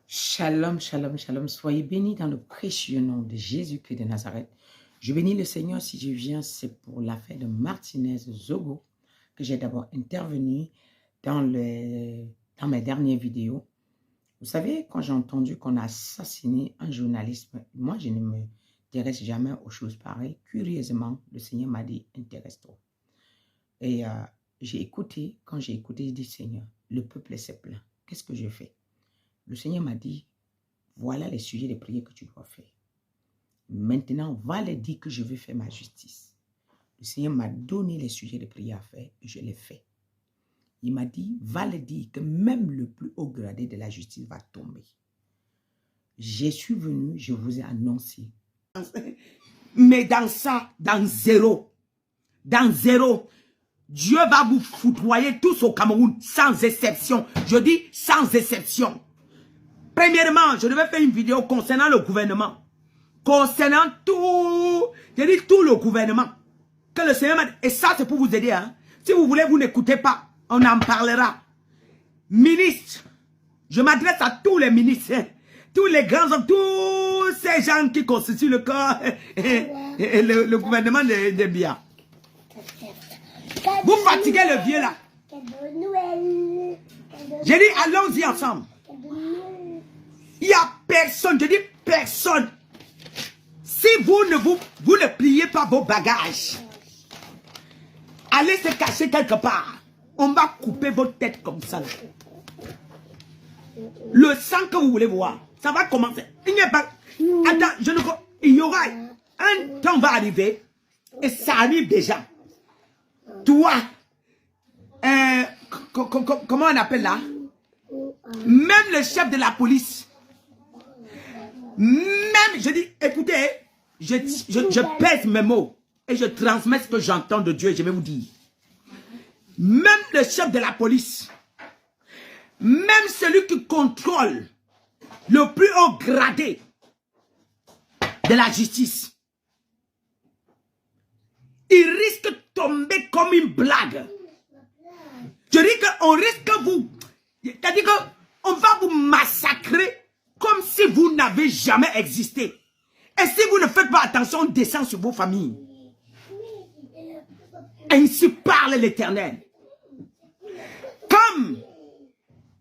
Shalom, shalom, shalom. Soyez bénis dans le précieux nom de Jésus-Christ de Nazareth. Je bénis le Seigneur. Si je viens, c'est pour l'affaire de Martinez Zogo que j'ai d'abord intervenu dans mes dernières vidéos. Vous savez, quand j'ai entendu qu'on a assassiné un journaliste, moi, je ne m'intéresse jamais aux choses pareilles. Curieusement, le Seigneur m'a dit, intéresse-toi. Et j'ai écouté, quand j'ai écouté, j'ai dit, Seigneur, le peuple s'est plaint. Qu'est-ce que je fais? Le Seigneur m'a dit, voilà les sujets de prière que tu dois faire. Maintenant, va les dire que je vais faire ma justice. Le Seigneur m'a donné les sujets de prière à faire et je les fais. Il m'a dit, va les dire que même le plus haut gradé de la justice va tomber. Je suis venu, je vous ai annoncé. Mais dans ça, dans zéro, Dieu va vous foudroyer tous au Cameroun, sans exception. Je dis sans exception. Premièrement, je devais faire une vidéo concernant le gouvernement. Concernant tout, je dis tout le gouvernement. Que le Seigneur m'a dit, et ça c'est pour vous aider. Hein. Si vous voulez, vous n'écoutez pas. On en parlera. Ministre, je m'adresse à tous les ministres. Hein, tous les grands hommes, tous ces gens qui constituent le corps et le gouvernement de Bia. Vous fatiguez le vieux là. J'ai dit, allons-y ensemble. Il n'y a personne, je dis personne. Si vous ne pliez pas vos bagages, allez se cacher quelque part. On va couper votre tête comme ça. Là. Le sang que vous voulez voir, ça va commencer. Il n'y a pas. Attends, il y aura un temps va arriver, et ça arrive déjà. Toi, comment on appelle là? Même le chef de la police. Même, je dis, écoutez, je pèse mes mots et je transmets ce que j'entends de Dieu et je vais vous dire. Même le chef de la police, même celui qui contrôle le plus haut gradé de la justice, il risque de tomber comme une blague. Je dis qu'on risque vous, c'est-à-dire qu'on va vous massacrer comme si vous n'avez jamais existé. Et si vous ne faites pas attention, on descend sur vos familles. Ainsi parle l'Éternel. Comme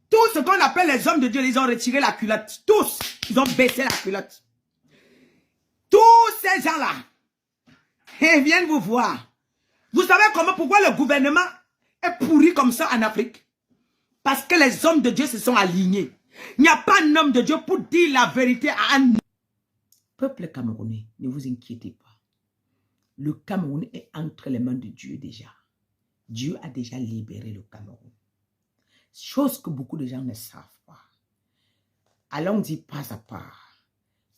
tout ce qu'on appelle les hommes de Dieu, ils ont retiré la culotte. Tous, ils ont baissé la culotte. Tous ces gens-là, ils viennent vous voir. Vous savez pourquoi le gouvernement est pourri comme ça en Afrique? Parce que les hommes de Dieu se sont alignés. Il n'y a pas un homme de Dieu pour dire la vérité à un peuple camerounais. Ne vous inquiétez pas. Le Cameroun est entre les mains de Dieu déjà. Dieu a déjà libéré le Cameroun. Chose que beaucoup de gens ne savent pas. Allons-y pas à pas.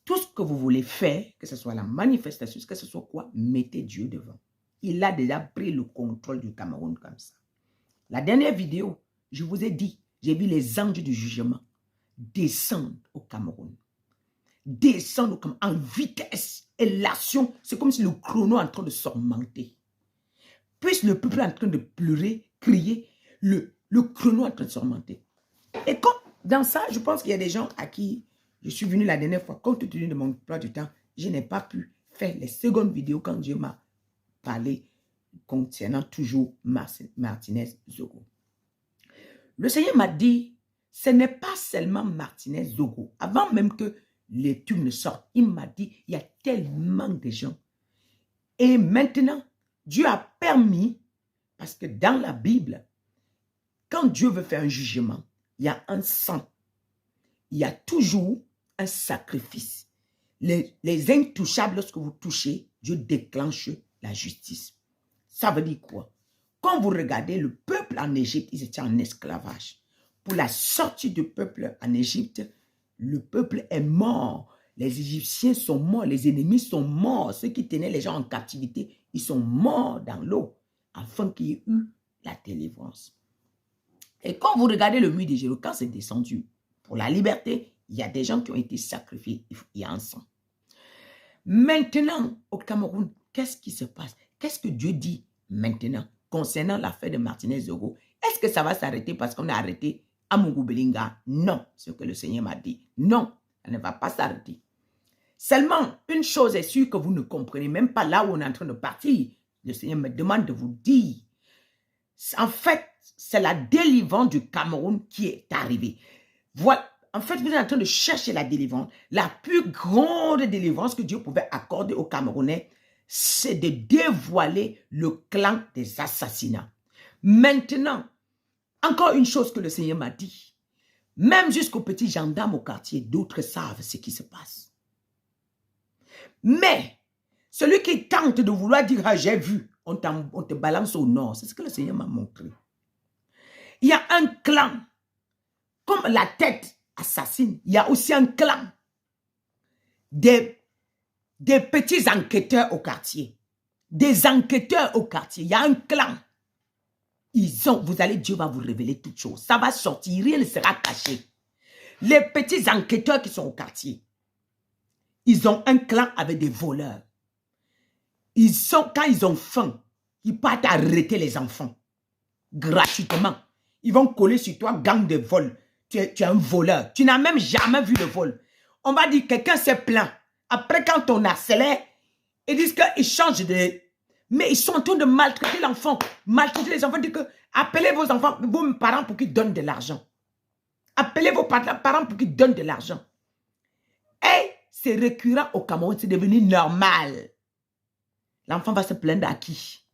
Tout ce que vous voulez faire, que ce soit la manifestation, que ce soit quoi, mettez Dieu devant. Il a déjà pris le contrôle du Cameroun comme ça. La dernière vidéo, je vous ai dit, j'ai vu les anges du jugement descendre au Cameroun. Descendre au Cameroun en vitesse. Et l'action, c'est comme si le chrono est en train de s'augmenter. Puis le peuple est en train de pleurer, crier, le chrono est en train de s'augmenter. Et comme dans ça, je pense qu'il y a des gens à qui je suis venu la dernière fois, compte tenu de mon emploi du temps, je n'ai pas pu faire les secondes vidéos quand Dieu m'a parlé concernant toujours Martinez Zogo. Le Seigneur m'a dit, ce n'est pas seulement Martinez Zogo. Avant même que l'étude ne sorte, il m'a dit, il y a tellement de gens. Et maintenant, Dieu a permis, parce que dans la Bible, quand Dieu veut faire un jugement, il y a un sang. Il y a toujours un sacrifice. Les intouchables, lorsque vous touchez, Dieu déclenche la justice. Ça veut dire quoi? Quand vous regardez le peuple en Égypte, ils étaient en esclavage. Pour la sortie du peuple en Égypte, le peuple est mort. Les Égyptiens sont morts, les ennemis sont morts. Ceux qui tenaient les gens en captivité, ils sont morts dans l'eau, afin qu'il y ait eu la délivrance. Et quand vous regardez le mur de Jéricho, quand c'est descendu pour la liberté, il y a des gens qui ont été sacrifiés, il y a un sang. Maintenant, au Cameroun, qu'est-ce qui se passe? Qu'est-ce que Dieu dit maintenant concernant l'affaire de Martinez Zogo? Est-ce que ça va s'arrêter parce qu'on a arrêté Amungu Belinga. Non, ce que le Seigneur m'a dit. Non, ça ne va pas s'arrêter. Seulement, une chose est sûre que vous ne comprenez même pas là où on est en train de partir. Le Seigneur me demande de vous dire. En fait, c'est la délivrance du Cameroun qui est arrivée. Voilà. En fait, vous êtes en train de chercher la délivrance. La plus grande délivrance que Dieu pouvait accorder aux Camerounais, c'est de dévoiler le clan des assassinats. Maintenant, encore une chose que le Seigneur m'a dit. Même jusqu'aux petits gendarmes au quartier, d'autres savent ce qui se passe. Mais, celui qui tente de vouloir dire, ah, j'ai vu, on te balance au nord. C'est ce que le Seigneur m'a montré. Il y a un clan, comme la tête assassine, il y a aussi un clan des petits enquêteurs au quartier. Des enquêteurs au quartier. Il y a un clan. Vous allez, Dieu va vous révéler toutes choses. Ça va sortir, rien ne sera caché. Les petits enquêteurs qui sont au quartier, ils ont un clan avec des voleurs. Quand ils ont faim, ils partent arrêter les enfants. Gratuitement. Ils vont coller sur toi, gang de vol. Tu es un voleur. Tu n'as même jamais vu le vol. On va dire, quelqu'un s'est plaint. Après, quand on accélère, ils disent qu'ils changent de... Mais ils sont en train de maltraiter l'enfant. Maltraiter les enfants. Ils disent que appelez vos enfants, vos parents pour qu'ils donnent de l'argent. Appelez vos parents pour qu'ils donnent de l'argent. Et c'est récurrent au Cameroun. C'est devenu normal. L'enfant va se plaindre à qui?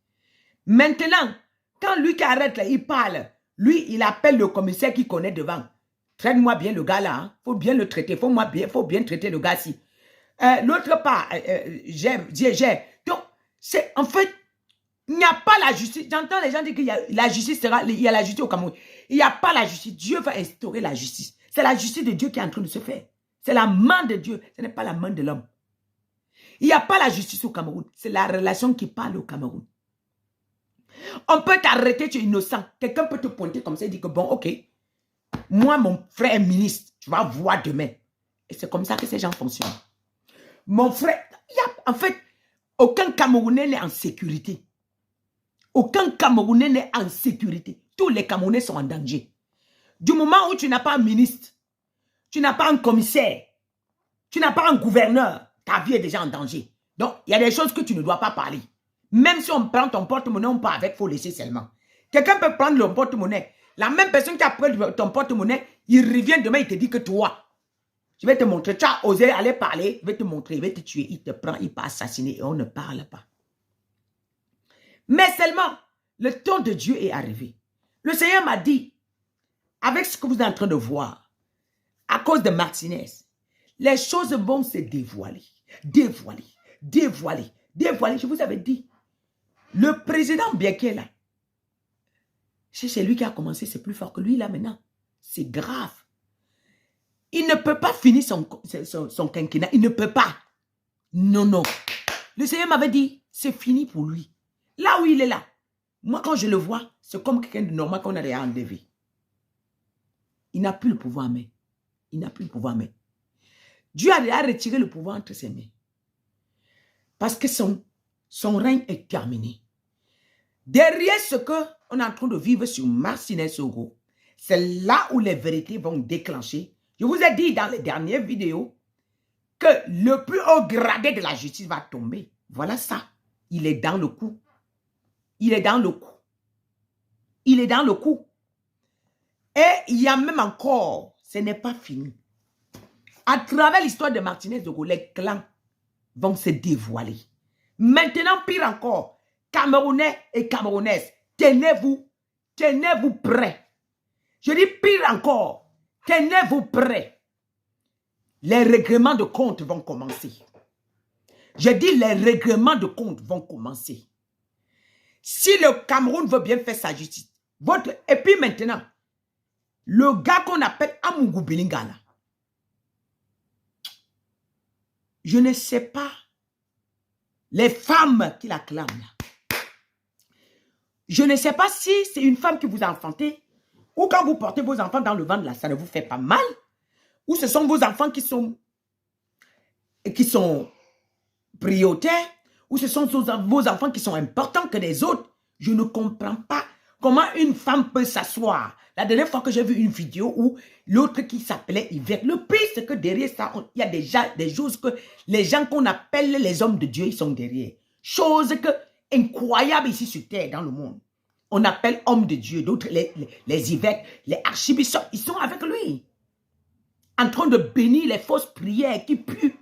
Maintenant, quand lui qui arrête là, il parle. Lui, il appelle le commissaire qui connaît devant. Traite-moi bien le gars là. Hein. Faut bien le traiter. Faut bien traiter le gars-ci. L'autre part, donc, c'est en fait, il n'y a pas la justice. J'entends les gens dire qu'il y a la justice, il y a la justice au Cameroun. Il n'y a pas la justice. Dieu va instaurer la justice. C'est la justice de Dieu qui est en train de se faire. C'est la main de Dieu. Ce n'est pas la main de l'homme. Il n'y a pas la justice au Cameroun. C'est la relation qui parle au Cameroun. On peut t'arrêter, tu es innocent. Quelqu'un peut te pointer comme ça et dire que bon, ok, moi, mon frère est ministre, tu vas voir demain. Et c'est comme ça que ces gens fonctionnent. Mon frère, en fait, aucun Camerounais n'est en sécurité. Aucun Camerounais n'est en sécurité. Tous les Camerounais sont en danger. Du moment où tu n'as pas un ministre, tu n'as pas un commissaire, tu n'as pas un gouverneur, ta vie est déjà en danger. Donc, il y a des choses que tu ne dois pas parler. Même si on prend ton porte-monnaie, on part avec, il faut laisser seulement. Quelqu'un peut prendre le porte-monnaie. La même personne qui a pris ton porte-monnaie, il revient demain, il te dit que toi, je vais te montrer, tu as osé aller parler, je vais te montrer, il va te tuer, il te prend, il peut assassiner et on ne parle pas. Mais seulement, le temps de Dieu est arrivé. Le Seigneur m'a dit, avec ce que vous êtes en train de voir, à cause de Martinez, les choses vont se dévoiler, dévoiler, dévoiler, dévoiler. Je vous avais dit, le président Biaké là, c'est lui qui a commencé, c'est plus fort que lui là maintenant. C'est grave. Il ne peut pas finir son quinquennat. Il ne peut pas. Non, non. Le Seigneur m'avait dit, c'est fini pour lui. Là où il est là, moi quand je le vois, c'est comme quelqu'un de normal qu'on a déjà enlevé. Il n'a plus le pouvoir, mais. Il n'a plus le pouvoir, mais. Dieu a déjà retiré le pouvoir entre ses mains. Parce que son règne est terminé. Derrière ce qu'on est en train de vivre sur Martinez Sogo, c'est là où les vérités vont déclencher. Je vous ai dit dans les dernières vidéos que le plus haut gradé de la justice va tomber. Voilà ça. Il est dans le coup. Il est dans le coup. Il est dans le coup. Et il y a même encore, ce n'est pas fini. À travers l'histoire de Martinez Sogo, les clans vont se dévoiler. Maintenant, pire encore, Camerounais et Camerounaises, tenez-vous prêts. Je dis pire encore, tenez-vous prêts. Les règlements de compte vont commencer. Je dis les règlements de compte vont commencer. Si le Cameroun veut bien faire sa justice, et puis maintenant, le gars qu'on appelle Amungu Belinga là, je ne sais pas les femmes qui l'acclament là. Je ne sais pas si c'est une femme qui vous a enfanté ou quand vous portez vos enfants dans le ventre là, ça ne vous fait pas mal. Ou ce sont vos enfants qui sont prioritaires, ou ce sont vos enfants qui sont importants que les autres. Je ne comprends pas Comment une femme peut s'asseoir? La dernière fois que j'ai vu une vidéo où l'autre qui s'appelait Yvette, le pire c'est que derrière ça, il y a déjà des choses que les gens qu'on appelle les hommes de Dieu, ils sont derrière. Chose que incroyable ici sur terre, dans le monde. On appelle hommes de Dieu, d'autres les évêques, les archibishops, ils sont avec lui. En train de bénir les fausses prières qui puent.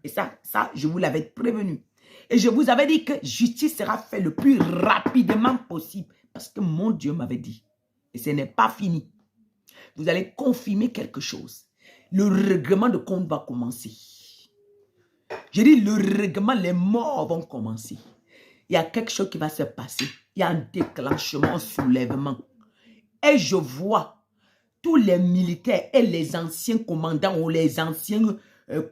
Et ça, je vous l'avais prévenu. Et je vous avais dit que justice sera faite le plus rapidement possible. Parce que mon Dieu m'avait dit. Et ce n'est pas fini. Vous allez confirmer quelque chose. Le règlement de compte va commencer. Je dis le règlement, les morts vont commencer. Il y a quelque chose qui va se passer. Il y a un déclenchement, un soulèvement. Et je vois tous les militaires et les anciens commandants ou les anciens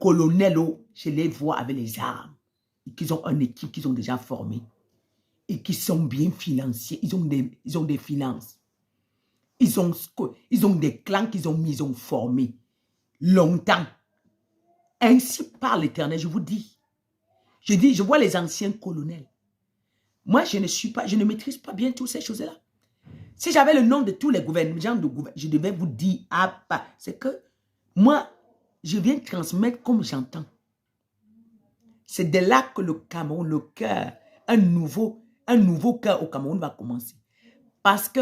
colonels, je les vois avec les armes. Qu'ils ont une équipe qu'ils ont déjà formée. Et qui sont bien financiers. Ils ont des finances. Ils ont des clans qu'ils ont formés. Longtemps. Ainsi parle l'Éternel, je vous dis. Je vois les anciens colonels. Moi, je ne maîtrise pas bien toutes ces choses-là. Si j'avais le nom de tous les gouvernements, je devais vous dire, c'est que moi, je viens transmettre comme j'entends. C'est de là que le Cameroun, le cœur, un nouveau cœur au Cameroun va commencer. Parce que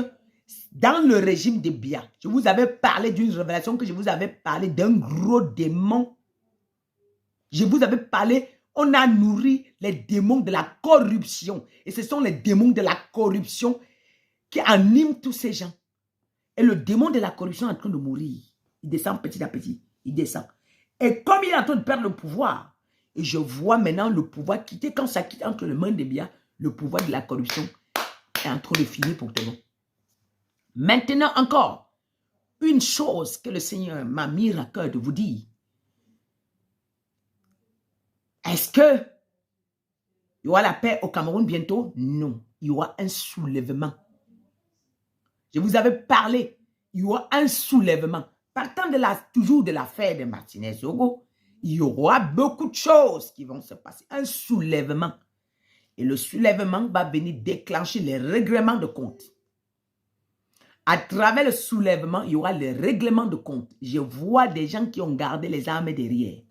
dans le régime de Biya, je vous avais parlé d'une révélation que je vous avais parlé d'un gros démon. Je vous avais parlé, on a nourri les démons de la corruption. Et ce sont les démons de la corruption qui animent tous ces gens. Et le démon de la corruption est en train de mourir. Il descend petit à petit. Il descend. Et comme il est en train de perdre le pouvoir, et je vois maintenant le pouvoir quitter, quand ça quitte entre les mains de Biya, le pouvoir de la corruption est en train de finir pour tout le monde. Maintenant encore, une chose que le Seigneur m'a mis à cœur de vous dire. Est-ce que il y aura la paix au Cameroun bientôt? Non. Il y aura un soulèvement. Je vous avais parlé. Il y aura un soulèvement. Partant toujours de l'affaire de Martinez-Zogo, il y aura beaucoup de choses qui vont se passer. Un soulèvement. Et le soulèvement va venir déclencher les règlements de compte. À travers le soulèvement, il y aura les règlements de compte. Je vois des gens qui ont gardé les armes derrière.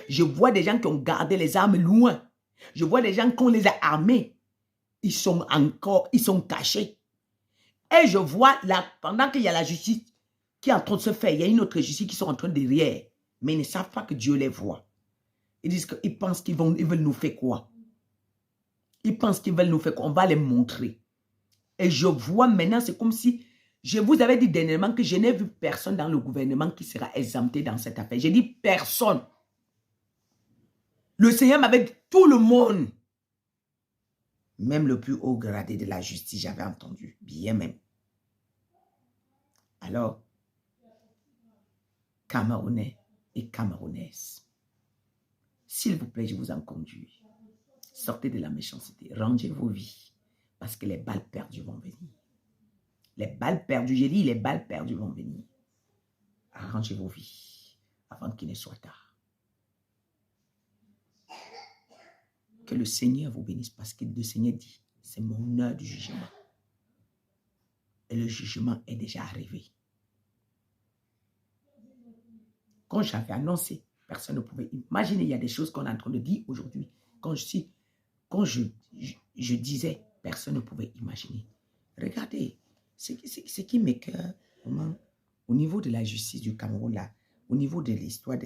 Je vois des gens qui ont gardé les armes loin. Je vois des gens qu'on les a armés. Ils sont cachés. Et je vois là, pendant qu'il y a la justice qui est en train de se faire, il y a une autre justice qui sont en train de derrière. Mais ils ne savent pas que Dieu les voit. Ils disent qu'ils pensent qu'ils veulent nous faire quoi? Ils pensent qu'ils veulent nous faire quoi? On va les montrer. Et je vois maintenant, c'est comme si, je vous avais dit dernièrement que je n'ai vu personne dans le gouvernement qui sera exempté dans cette affaire. J'ai dit personne. Le Seigneur m'avait dit tout le monde. Même le plus haut gradé de la justice, j'avais entendu. Bien même. Alors, Camerounais et Camerounaises, s'il vous plaît, je vous en conduis. Sortez de la méchanceté. Rangez vos vies. Parce que les balles perdues vont venir. Les balles perdues, j'ai dit, les balles perdues vont venir. Arrangez vos vies avant qu'il ne soit tard. Que le Seigneur vous bénisse parce que le Seigneur dit, c'est mon heure du jugement. Et le jugement est déjà arrivé. Quand j'avais annoncé, personne ne pouvait imaginer. Il y a des choses qu'on est en train de dire aujourd'hui. Quand je disais, personne ne pouvait imaginer. Regardez, ce qui m'écoeure, au niveau de la justice du Cameroun, là, au niveau de l'histoire